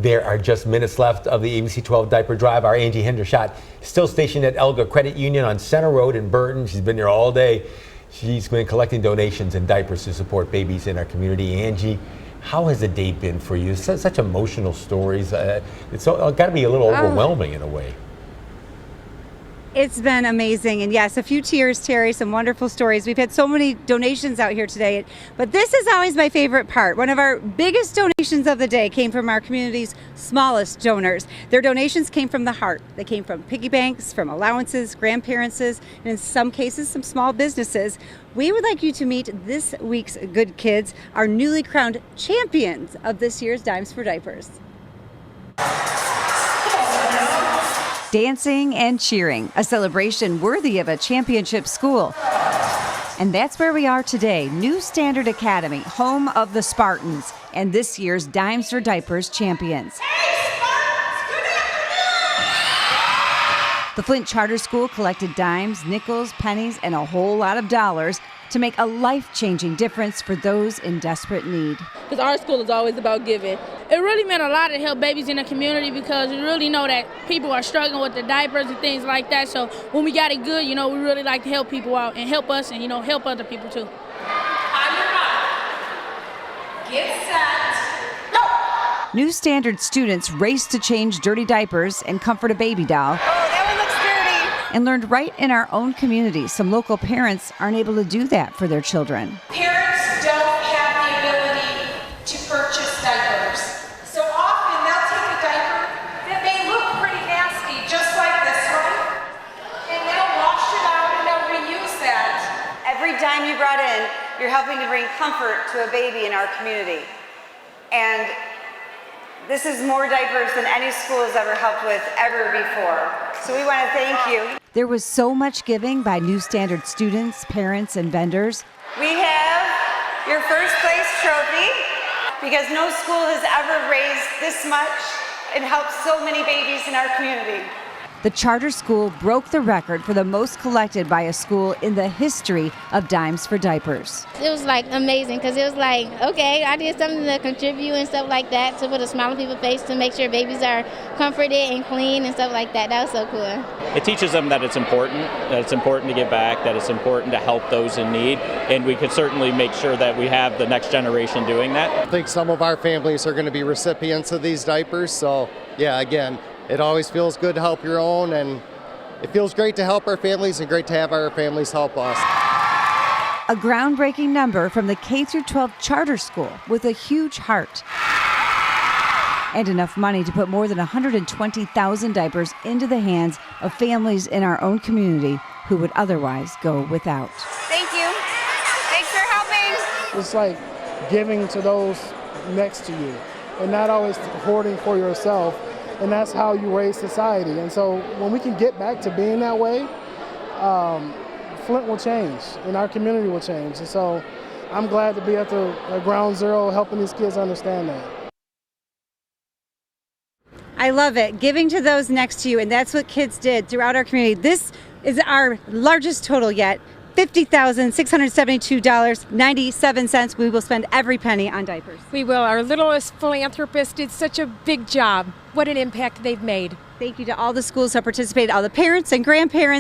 There are just minutes left of the ABC 12 diaper drive. Our Angie Hendershot still stationed at Elga Credit Union on Center Road in Burton. She's been there all day. She's been collecting donations and diapers to support babies in our community. Angie, how has the day been for you? Such emotional stories. It's got to be a little overwhelming in a way. It's been amazing, and yes, a few tears, Terry, some wonderful stories. We've had so many donations out here today, but this is always my favorite part. One of our biggest donations of the day came from our community's smallest donors. Their donations came from the heart. They came from piggy banks, from allowances, grandparents, and in some cases, some small businesses. We would like you to meet this week's Good Kids, our newly crowned champions of this year's Dimes for Diapers. Dancing and cheering, a celebration worthy of a championship school. And that's where we are today, New Standard Academy, home of the Spartans, and this year's Dimes for Diapers champions. The Flint Charter School collected dimes, nickels, pennies, and a whole lot of dollars to make a life-changing difference for those in desperate need. Because our school is always about giving. It really meant a lot to help babies in the community because we really know that people are struggling with the diapers and things like that. So when we got it good, we really like to help people out and help us and, help other people too. On your mark. Get set. Go! New Standard students raced to change dirty diapers and comfort a baby doll. And learned right in our own community. Some local parents aren't able to do that for their children. Parents don't have the ability to purchase diapers. So often they'll take a diaper that may look pretty nasty, just like this one, and they'll wash it out and they'll reuse that. Every dime you brought in, you're helping to bring comfort to a baby in our community. And this is more diapers than any school has ever helped with ever before. So we want to thank you. There was so much giving by New Standard students, parents, and vendors. We have your first place trophy because no school has ever raised this much and helped so many babies in our community. The charter school broke the record for the most collected by a school in the history of Dimes for Diapers. It was amazing because it was okay, I did something to contribute and stuff like that to put a smile on people's face to make sure babies are comforted and clean and stuff like that. That was so cool. It teaches them that it's important to give back, that it's important to help those in need, and we could certainly make sure that we have the next generation doing that. I think some of our families are going to be recipients of these diapers, so yeah, again, it always feels good to help your own, and it feels great to help our families and great to have our families help us. A groundbreaking number from the K-12 charter school with a huge heart. And enough money to put more than 120,000 diapers into the hands of families in our own community who would otherwise go without. Thank you. Thanks for helping. It's like giving to those next to you and not always hoarding for yourself. And that's how you raise society. And so when we can get back to being that way, Flint will change and our community will change. And so I'm glad to be at the ground zero helping these kids understand that. I love it. Giving to those next to you, and that's what kids did throughout our community. This is our largest total yet, $50,672.97. We will spend every penny on diapers. We will. Our littlest philanthropist did such a big job. What an impact they've made. Thank you to all the schools that participated, all the parents and grandparents.